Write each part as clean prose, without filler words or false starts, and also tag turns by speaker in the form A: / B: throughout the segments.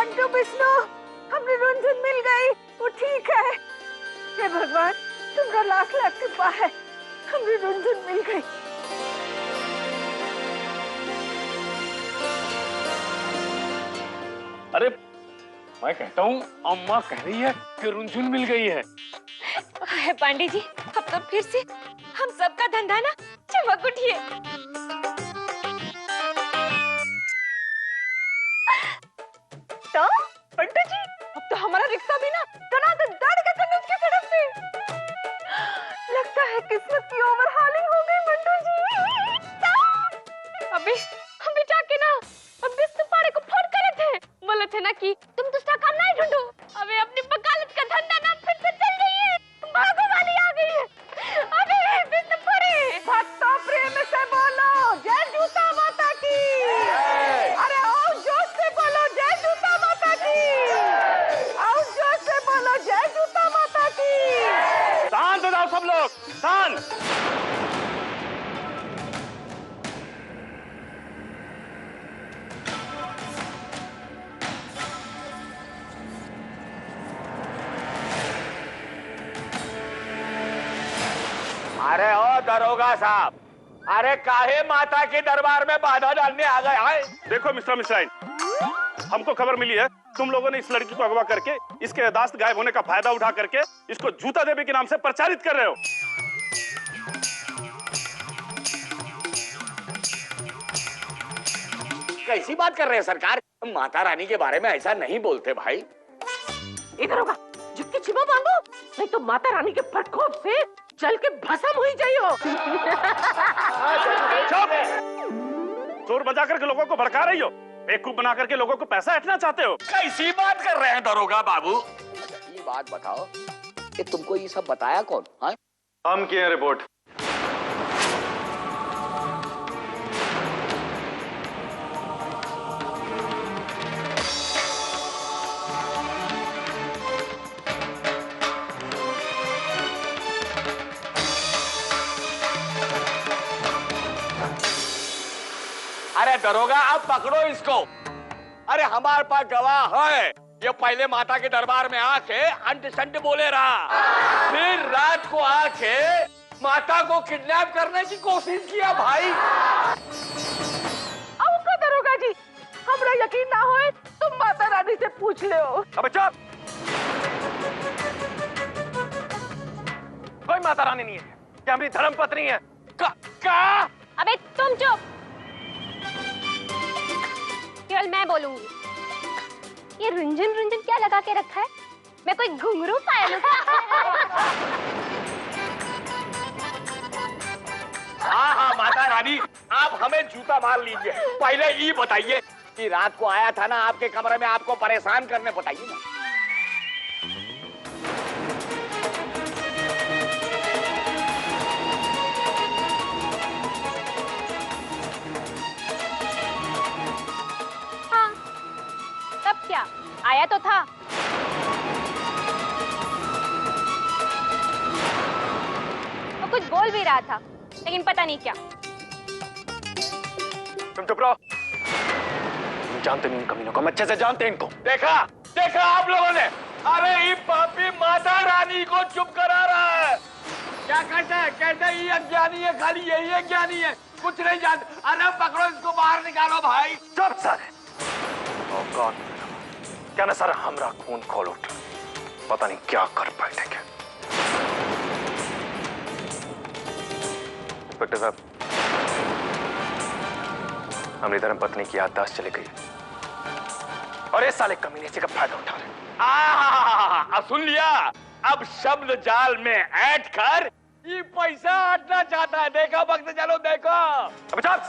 A: बंटू विष्णु, हमने रुनझुन मिल गई, वो ठीक है। हे भगवान, तुमरा लाख लाख कृपा है, हमने रुनझुन मिल गई।
B: अरे मैं कहता हूँ अम्मा कह रही है कि रुनझुन मिल गई है।
C: पांडे जी, अब तो फिर से हम सबका धंधा ना चमक उठिए।
A: तो बंटू जी, अब तो हमारा रिक्शा भी ना दनादन दौड़ के कन्नौज की सड़क पे। लगता है किस्मत की ओवरहालिंग हो गई बंटू जी।
C: अबे हम जाके ना अब बिस्तर पाड़े को फोन करे थे, बोले थे ना कि तुम दूसरा काम नहीं ढूंढो। अबे अपनी वकालत का धंधा ना फिर से चल रही है, भागो वाली आ गई है। अबे बिस्तर पड़े
A: भक्तों प्रेम से बोलो जय जूता माता की। अरे आओ जोश से बोलो जय जूता माता की। आओ जोश से बोलो जय जूता माता की।
B: शांत हो जाओ सब लोग, शांत।
D: अरे ओ दरोगा साहब, अरे काहे माता के दरबार में बाधा डालने आ गए हैं?
B: देखो मिस्टर मिश्राइन, हमको खबर मिली है तुम लोगों ने इस लड़की को अगवा करके इसके याददाश्त गायब होने का फायदा उठा करके इसको जूता देवी के नाम से प्रचारित कर रहे हो।
D: कैसी बात कर रहे हैं सरकार? माता रानी के बारे में ऐसा नहीं बोलते भाई।
A: इधर होगा, झुक्की छिपा बांधो, नहीं तो माता रानी के प्रकोप से जल के भस्म हुई जाइयो।
B: चुप! चोर बजा करके लोगों को भड़का रही हो, बेवकूफ बना करके लोगों को पैसा ऐंठना चाहते हो।
D: कैसी बात कर रहे हैं दरोगा बाबू? ये बात बताओ कि तुमको ये सब बताया कौन? हाँ?
B: हम किए रिपोर्ट।
D: अरे दरोगा अब पकड़ो इसको। अरे हमारे पास गवाह है, ये पहले माता के दरबार में आके अंट संट बोले रहा, फिर रात को आके माता को किडनैप करने की कोशिश किया भाई।
A: अब का दरोगा जी, हमरा यकीन ना होए तुम माता रानी से पूछ ले हो।
B: अबे चुप! कोई माता रानी नहीं है, ये हमारी धर्म पत्नी है।
D: का?
C: अबे तुम चुप, केवल मैं बोलूंगी। ये रुंझुन रुंझुन क्या लगा के रखा है? मैं कोई घुंघरू पायल हूं?
D: हाँ हाँ माता रानी, आप हमें जूता मार लीजिए। पहले ये बताइए कि रात को आया था ना आपके कमरे में आपको परेशान करने, बताइए ना।
C: हाँ, तब क्या आया तो था। वो कुछ बोल भी रहा था, लेकिन पता नहीं क्या।
B: तुम चुप रहो, तुम जानते नहीं इन कमीनों को, हम अच्छे से जानते हैं इनको।
D: देखा देखा आप लोगों ने? अरे ये पापी माता रानी को चुप करा रहा है। क्या कहते हैं? कहते हैं ये अज्ञानी है, खाली यही अज्ञानी है, कुछ नहीं जानते। अरे पकड़ो इसको, बाहर निकालो भाई।
B: चुप सारे! ओह गॉड, क्या ना सारा हमरा खून खोल उठ, पता नहीं क्या कर बैठेंगे। इंस्पेक्टर साहब, हमारी धर्म पत्नी की याददाश्त चली गई और इस साले कमीने इसी का फायदा उठा रहे।
D: सुन लिया? अब शब्द जाल में ऐड कर ये पैसा हटना चाहता है। देखो वक्त, चलो देखो।
B: अब चुप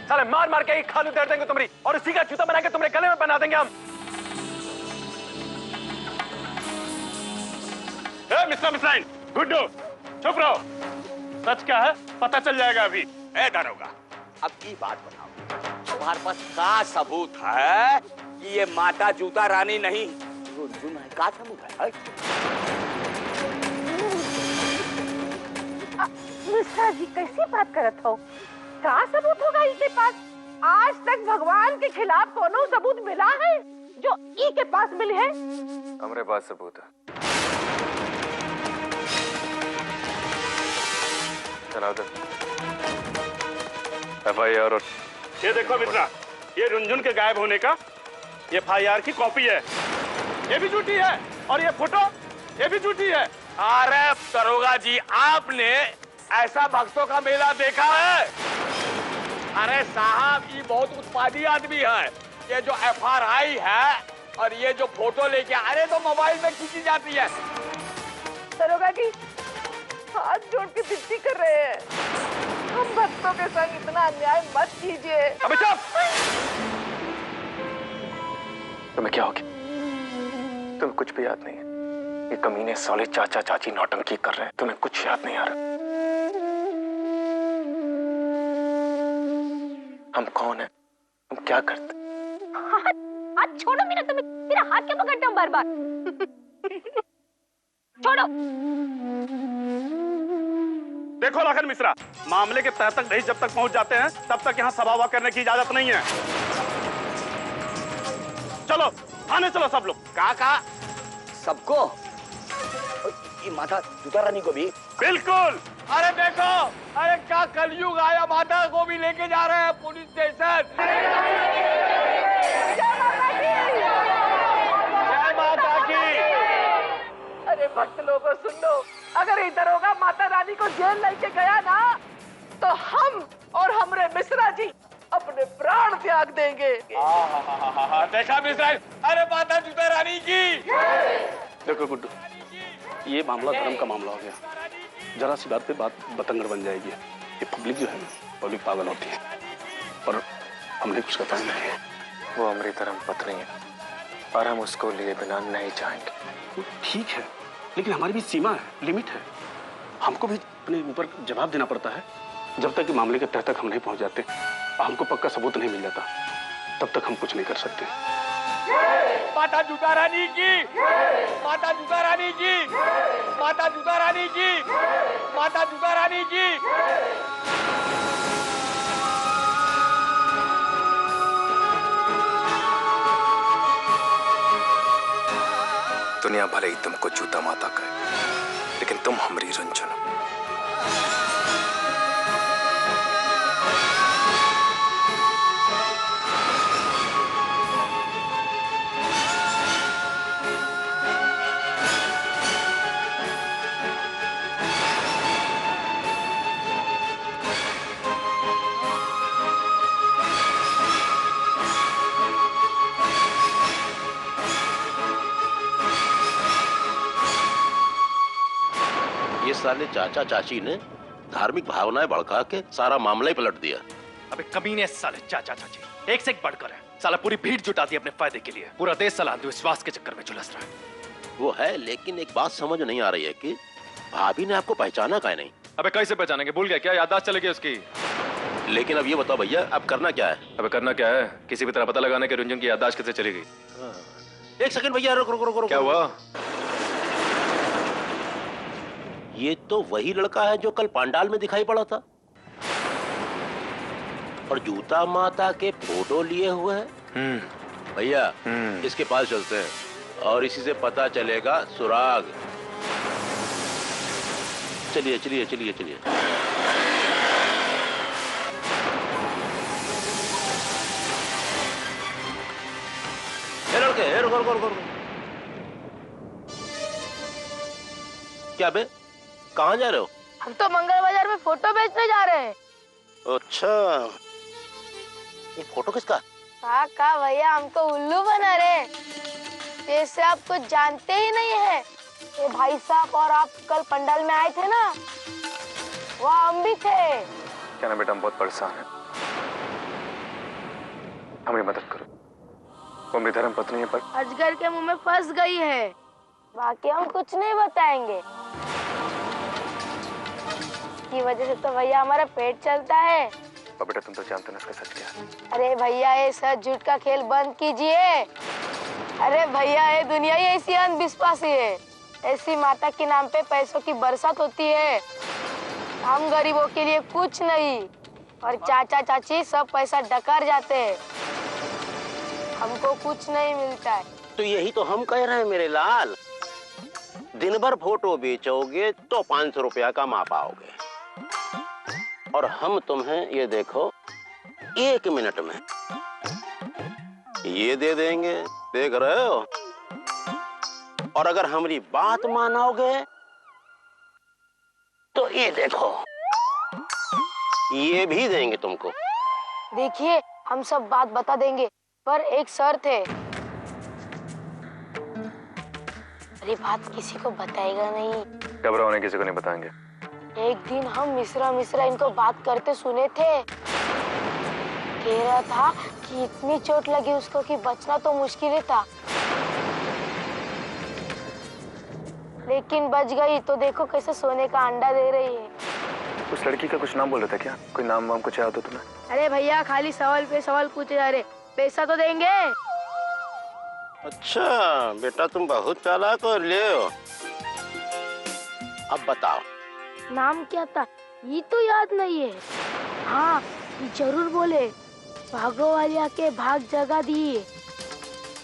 B: साले, मार मार के एक खालू दे देंगे तुम्हारी और इसी का जूता बना के तुम्हारे गले में बना देंगे हम। मिस्टर मिश्राइन, गुड्डू, चुप रहो। सच क्या है पता चल जाएगा अभी।
D: ए दरोगा, अब की बात बताओ, तुम्हारे पास का सबूत है कि ये माता जूता रानी नहीं रुनझुन है? का सबूत है?
A: मिश्रा जी कैसी बात करत हो? का सबूत होगा इनके पास? आज तक भगवान के खिलाफ कोनो सबूत मिला है जो ई के पास मिले है?
E: हमारे पास सबूत है। चलाओ तो FIR। और
B: ये देखो मित्रा, ये रुंझुन के गायब होने का FIR की कॉपी है। ये भी झूठी है और ये फोटो ये भी झूठी है।
D: अरे दरोगा जी, आपने ऐसा भक्तों का मेला देखा है? अरे साहब, ये बहुत उत्पादी आदमी है। ये जो FRI है और ये जो फोटो लेके अरे तो मोबाइल में खींची जाती है।
A: दरोगा जी, हाथ जोड़ के विनती कर रहे हैं, हम भक्तों के संग इतना अन्याय मत कीजिए।
B: अबे चुप!
E: तुम्हें क्या हो गया? तुम्हें कुछ भी याद नहीं है? ये कमीने साले चाचा चाची नौटंकी कर रहे हैं, तुम्हें कुछ याद नहीं आ रहा? हम कौन हैं? हम क्या करते?
C: हाथ छोड़ो मेरा, मेरा हाथ क्या पकड़ते हो बार बार? छोड़ो।
B: देखो लखन मिश्रा, मामले के तह तक नहीं जब तक पहुंच जाते हैं तब तक यहाँ सभा करने की इजाजत नहीं है। चलो थाने चलो सब लोग।
D: कहा सबको? ये माता जुता रानी को भी?
B: बिल्कुल।
D: अरे देखो, अरे क्या कलयुग आया, माता को भी लेके जा रहे हैं पुलिस स्टेशन। जय माता की।
A: अरे भक्त लोगों सुन लो, अगर ये दरोगा माता रानी को जेल लेके गया ना तो हम और हमरे मिश्रा जी अपने प्राण त्याग देंगे।
D: देखा मिश्रा, अरे माता जुता रानी की।
B: देखो गुड्डू, ये मामला धर्म का मामला हो गया। जरा सी बात पे बात बतंगड़ बन जाएगी। ये पब्लिक जो है, पब्लिक पागल होती है और हमने कुछ करता नहीं है।
E: वो हमारी धर्म पत्नी है और हम उसको लिए बिना नहीं जाएंगे।
B: ठीक है, लेकिन हमारी भी सीमा है, लिमिट है। हमको भी अपने ऊपर जवाब देना पड़ता है। जब तक कि मामले के तह तक हम नहीं पहुंच जाते, हमको पक्का सबूत नहीं मिल जाता, तब तक हम कुछ नहीं कर सकते।
D: माता जुता रानी की, माता जुता रानी की, माता जुता रानी की, माता जुता रानी की।
E: दुनिया भले ही तुमको जूता माता कहे, लेकिन तुम हमारी रुंझुन हो।
F: ये साले चाचा चाची ने धार्मिक भावनाएं भड़का के सारा मामला ही पलट दिया।
G: अबे कमीने साले चाचा चाची एक से एक बढ़कर है। साला पूरी भीड़ जुटाती है अपने फायदे के लिए। पूरा देश साला अंधविश्वास के चक्कर में झुलस रहा है।
F: वो है, लेकिन एक बात समझ नहीं आ रही है कि भाभी ने आपको पहचाना काहे नहीं?
G: अबे कैसे पहचानेंगे? भूल गया क्या? याददाश्त चली गई उसकी।
F: लेकिन अब ये बताओ भैया, अब करना क्या है?
G: अबे करना क्या है? किसी भी तरह पता लगाने के रुंझुन की याददाश्त कैसे चली गई।
F: एक सेकंड भैया, रुक रुक रुक रुक।
G: क्या हुआ?
F: ये तो वही लड़का है जो कल पंडाल में दिखाई पड़ा था और जूता माता के फोटो लिए हुए है। भैया इसके पास चलते हैं और इसी से पता चलेगा सुराग। चलिए चलिए चलिए चलिए। लड़के रुको रुको रुको। क्या बे, कहाँ जा रहे हो?
C: हम तो मंगल बाजार में फोटो बेचने जा रहे हैं।
F: अच्छा, ये फोटो किसका?
C: काका भैया हमको उल्लू बना रहे, जैसे आप कुछ जानते ही नहीं है। ये भाई साहब और आप कल पंडाल में आए थे ना, वहाँ हम भी थे।
E: क्या ना बेटा, हम बहुत परेशान हैं, हमारी मदद करो। वो मेरी धर्म पत्नी है पर
C: अजगर के मुंह में फंस गई है। बाकी हम कुछ नहीं बताएंगे, की वजह से तो भैया हमारा पेट चलता है।
E: और बेटा तुम तो जानते ना इसका सच क्या है।
C: अरे भैया ये सच झूठ का खेल बंद कीजिए। अरे भैया ये दुनिया ही ऐसी अंधविश्वासी है। ऐसी माता के नाम पे पैसों की बरसात होती है। हम गरीबों के लिए कुछ नहीं, और चाचा चाची सब पैसा डकर जाते हैं, हमको कुछ नहीं मिलता है।
F: तो यही तो हम कह रहे हैं मेरे लाल, दिन भर फोटो बेचोगे तो 500 रुपया कमा पाओगे, और हम तुम्हें ये देखो 1 मिनट में ये दे देंगे, देख रहे हो। और अगर हमारी बात मानोगे तो ये देखो, ये भी देंगे तुमको।
C: देखिए हम सब बात बता देंगे, पर एक शर्त है। अरे बात किसी को बताएगा नहीं।
E: घबराओ नहीं, किसी को नहीं बताएंगे।
C: एक दिन हम मिश्रा मिश्रा इनको बात करते सुने थे। कह रहा था कि इतनी चोट लगी उसको कि बचना तो मुश्किल ही था, लेकिन बच गई। तो देखो कैसे सोने का अंडा दे रही है।
E: उस लड़की का कुछ नाम बोल रहा था क्या? कोई नाम वाम कुछ याद हो तुम्हें?
C: अरे भैया खाली सवाल पे सवाल पूछे जा रहे, पैसा तो देंगे।
F: अच्छा बेटा तुम बहुत चालाक हो, ले हो। अब बताओ
C: नाम क्या था ये तो याद नहीं है। हाँ ये जरूर बोले भागो वालिया के भाग जगह दिए,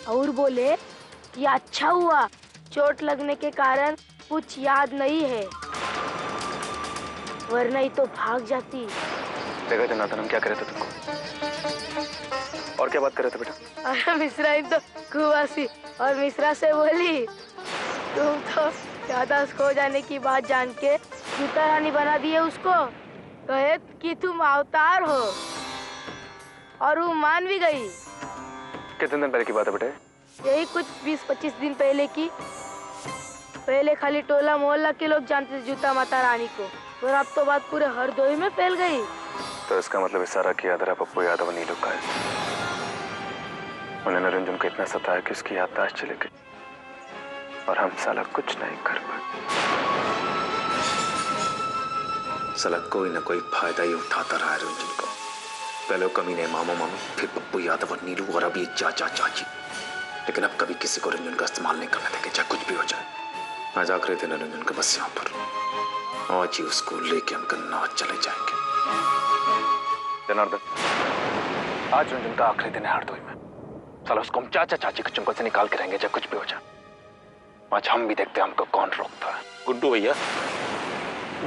C: और बोले ये अच्छा हुआ चोट लगने के कारण कुछ याद नहीं है, वरना ही तो भाग जाती।
E: देखा जनार्दन, हम क्या करे थे तुमको? और क्या बात कर रहे थे बेटा?
C: अरे मिश्रा तो खूब हंसी और मिश्रा से बोली तुम तो ज्यादा खो जाने की बात जान के जूता रानी बना दिए उसको, कहे कि तुम अवतार हो, और वो मान भी गई।
E: कितने दिन पहले की बात है बेटे?
C: यही कुछ 20-25 दिन पहले की। पहले खाली टोला मोहल्ला के लोग जानते थे जूता माता रानी को, और अब तो बात पूरे हरदोई में फैल गई।
E: तो इसका मतलब इशारा किया दरा पप्पू यादव नीलू का है। उन्होंने रंजन को इतना सताया कि उसकी याददाश्त चली गई, और हम साला कुछ नहीं कर पाए। साला कोई ना कोई फायदा ही उठाता रहा है रंजन को। पहले वो कमीने मामा मामी, फिर पप्पू यादव और नीलू, और अभी चाचा चाची। लेकिन अब कभी किसी को रंजन का इस्तेमाल नहीं करने देंगे, चाहे कुछ भी हो जाए। आज आखिरी दिन रंजन का बस यहाँ पर, आज ही उसको लेके हम गन्ना चले जाएंगे। जनार्दन, आज रंजन का आखिरी दिन है हरदोई में। साला उसको हम चाचा चाची के चंगुल से निकाल के रहेंगे, चाहे कुछ भी हो जाए। आज हम भी देखते हैं हमको कौन रोकता है।
F: गुड्डू भैया,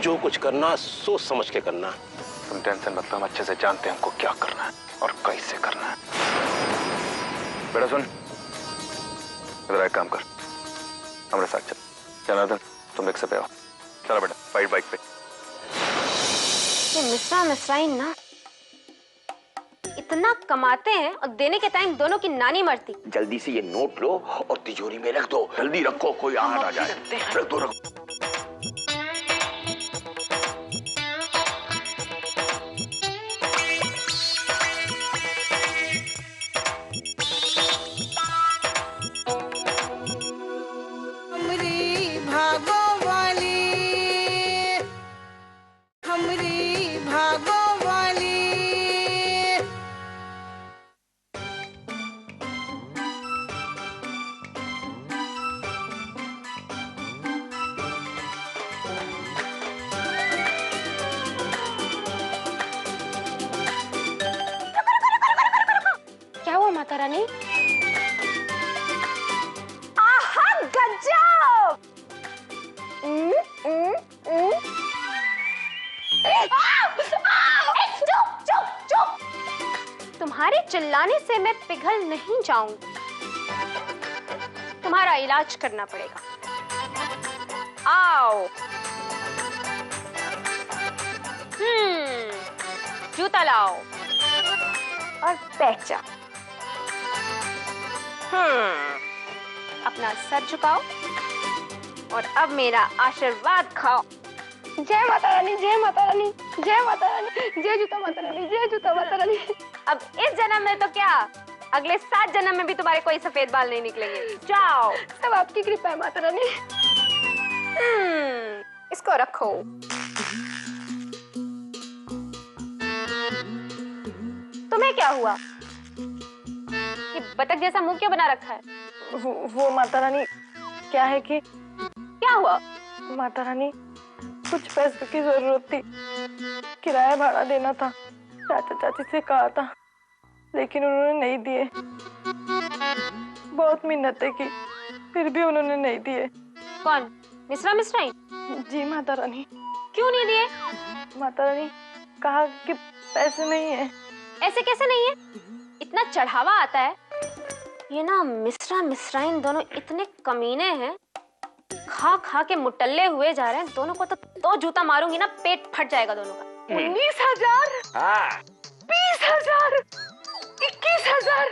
F: जो कुछ करना सोच समझ के करना।
E: तुम टेंशन मत लो, हम अच्छे से जानते हैं हमको क्या करना है और कैसे करना है। बेटा सुन, इधर एक काम कर, हमारे साथ चल। जनार्दन तुम रिक्शा पे आओ। चलो बेटा, वाइट बाइक पे।
C: ये मिश्रा मिश्राइन ना इतना कमाते हैं और देने के टाइम दोनों की नानी मरती।
D: जल्दी से ये नोट लो और तिजोरी में रख दो, जल्दी रखो, कोई आ ना जाए। रख दो, रख दो।
C: माता रानी।
A: आहा गजब!
C: चुप चुप चुप! तुम्हारे चिल्लाने से मैं पिघल नहीं जाऊंगी, तुम्हारा इलाज करना पड़ेगा। आओ। जूता लाओ और बैठ जाओ। अपना सर झुकाओ और अब मेरा आशीर्वाद खाओ। जय माता रानी, जय माता रानी, जय माता रानी, जय जूता माता रानी, जय जूता माता रानी। अब इस जन्म में तो क्या, अगले 7 जन्म में भी तुम्हारे कोई सफेद बाल नहीं निकलेंगे। जाओ, सब आपकी कृपा है माता रानी। इसको रखो। तुम्हें क्या हुआ? ये बतख जैसा मुंह क्यों बना रखा है?
A: वो माता रानी, क्या है कि
C: क्या हुआ?
A: माता रानी कुछ पैसों की जरूरत थी, किराया भाड़ा देना था। चाचा चाची से कहा था, लेकिन उन्होंने नहीं दिए। बहुत मिन्नतें की, फिर भी उन्होंने नहीं दिए।
C: कौन? मिश्रा मिश्राइन?
A: जी माता रानी।
C: क्यों नहीं दिए?
A: माता रानी कहा कि पैसे नहीं है।
C: ऐसे कैसे नहीं है? इतना चढ़ावा आता है। ये ना मिश्रा मिश्राइन दोनों इतने कमीने हैं, खा खा के मुटल्ले हुए जा रहे हैं। दोनों को तो जूता मारूंगी ना, पेट फट जाएगा दोनों का।
A: 19,000, 20,000, 21,000,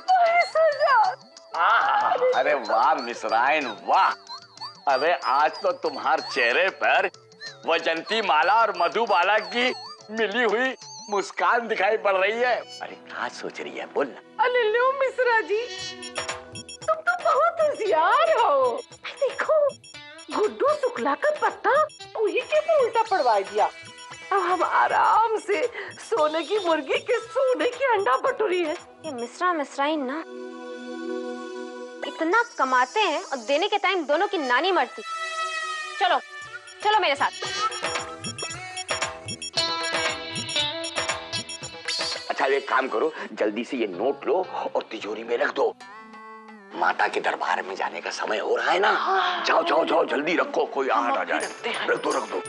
A: 22,000।
D: अरे वाह मिसराइन वाह। अरे आज तो तुम्हारे चेहरे पर वजंती माला और मधुबाला की मिली हुई मुस्कान दिखाई पड़ रही है। अरे क्या सोच रही है, बोल ना।
A: अरे लो मिश्रा जी, तुम तो बहुत होशियार हो। देखो, गुड्डू शुक्ला का पत्ता उही के तो उल्टा पड़वा दिया। अब हम आराम से सोने की मुर्गी के सोने की अंडा बटोरी है।
C: ये मिश्रा मिश्राइन ना इतना कमाते हैं और देने के टाइम दोनों की नानी मरती। चलो चलो मेरे साथ।
D: अच्छा एक काम करो, जल्दी से ये नोट लो और तिजोरी में रख दो। माता के दरबार में जाने का समय हो रहा है ना। जाओ जाओ जाओ, जल्दी रखो, कोई आ ना जाए। रख दो रख दो।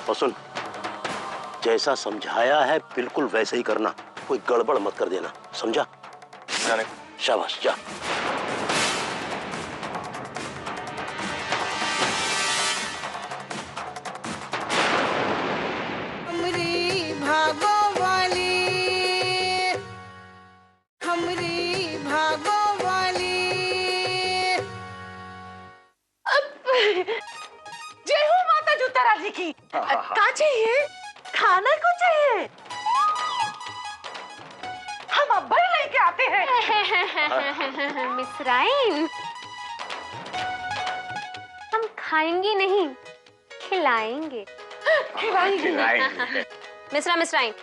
F: और सुन, जैसा समझाया है बिल्कुल वैसे ही करना, कोई गड़बड़ मत कर देना, समझा? शाबाश, जा।
H: हमरी भागो वाली, हमरी भागो वाली।
A: जय हो माता जूतारा जी की। क्या चाहिए? खाना को चाहिए? हम अब्बा ही लेके आते हैं।
C: मिश्राइन, हम खाएंगे नहीं, खिलाएंगे।
A: खिलाएंगे।
C: मिश्रा मिश्राइन,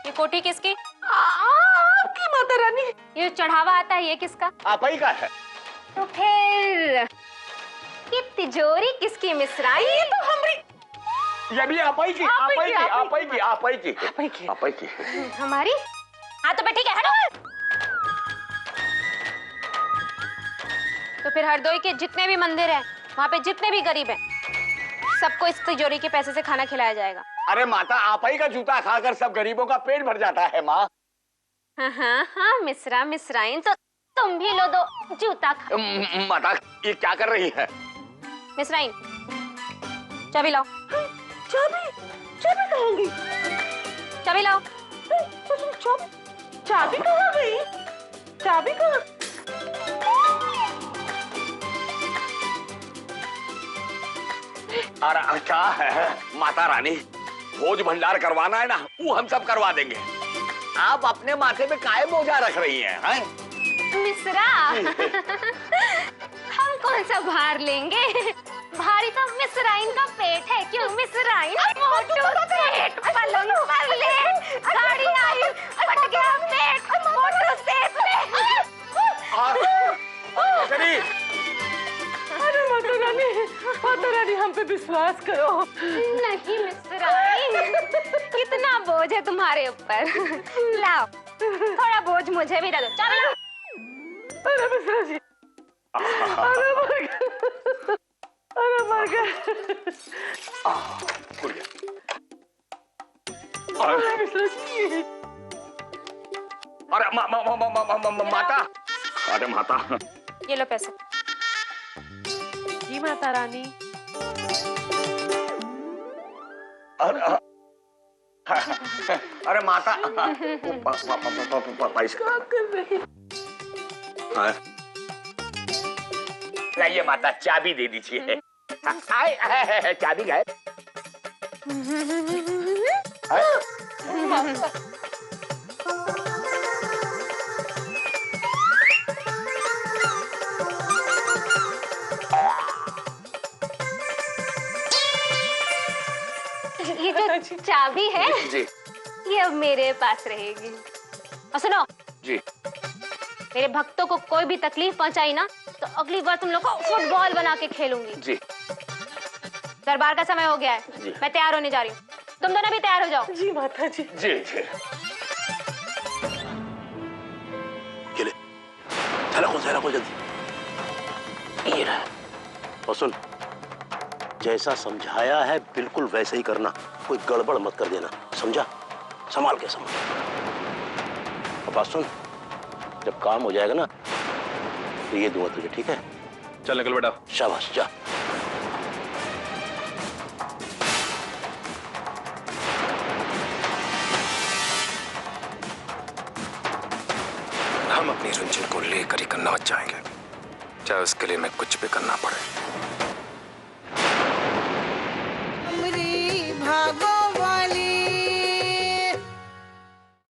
C: ये कोठी किसकी?
A: आपकी माता रानी।
C: ये चढ़ावा आता है, ये किसका?
D: आप ही का है।
C: तो फिर ये तिजोरी किसकी मिश्राइन?
A: ये तो हमारी।
D: ये भी आप ही की, आप ही की, आप ही की, आप ही की,
A: आप ही की।
D: आप ही की।
C: हमारी? हाँ तो ठीक है ना। तो फिर हरदोई के जितने भी मंदिर हैं, वहाँ पे जितने भी गरीब हैं, सबको इस तिजोरी के पैसे से खाना खिलाया जाएगा।
D: अरे माता, आप ही का जूता खाकर सब गरीबों का पेट भर जाता है माँ।
C: हाँ हाँ हाँ मिश्रा मिश्राइन, तो तुम भी लो दो जूता खा।
D: माता ये क्या कर रही है?
C: मिश्राइन, चाबी लाओ।
A: चाबी? चाबी कहाँ गई?
C: चाबी लाओ।
A: चाबी कहाँ गई? चाबी कहाँ?
D: अरे क्या है माता रानी, भोज भंडार करवाना है ना, वो हम सब करवा देंगे। आप अपने माथे पे काहे बोझा रख रही हैं?
C: मिश्रा, हम कौन सा भार लेंगे? भारी तो मिश्राइन का पेट है। क्यों मिश्राइन? मोटू सेठ पलंग पर ले, गाड़ी आई फट गया पेट, मोटू सेठ ले।
A: अरे माता रानी हम पे विश्वास करो।
C: नहीं मिश्राइन, कितना बोझ है तुम्हारे ऊपर। लाओ, थोड़ा बोझ मुझे भी दे दो। चाबी लाओ।
A: अरे मिश्रा जी, अरे मर गया, अरे मर गया। अरे मिश्रा जी,
D: अरे माता, अरे माता,
C: ये लो पैसे।
A: जी माता रानी।
D: अरे माता, पैसा
A: क्या कर रही?
D: लाइए माता चाबी दे दीजिए। आए चाबी गए।
C: ये जो चाबी है
D: जी
C: ये अब मेरे पास रहेगी। और सुनो
D: जी।
C: मेरे भक्तों को कोई भी तकलीफ पहुंचाई ना तो अगली बार तुम लोग को फुटबॉल बना के खेलूंगी।
D: जी
C: दरबार का समय हो गया है,
D: जी।
C: मैं तैयार होने जा रही हूँ, तुम दोनों भी तैयार हो जाओ।
A: जी माता जी।
D: जी जी।
F: चले थैला खोल जल्दी। ये रहा। और सुन, जैसा समझाया है बिल्कुल वैसे ही करना, कोई गड़बड़ मत कर देना, समझा? संभाल के समझ। और बात सुन, जब काम हो जाएगा ना तो ये दूंगा तुझे, ठीक है?
G: चल निकल बेटा।
F: शाबाश, जा।
E: हम अपनी रंजन को लेकर ही करना जाएंगे, चाहे उसके लिए मैं कुछ भी करना पड़े।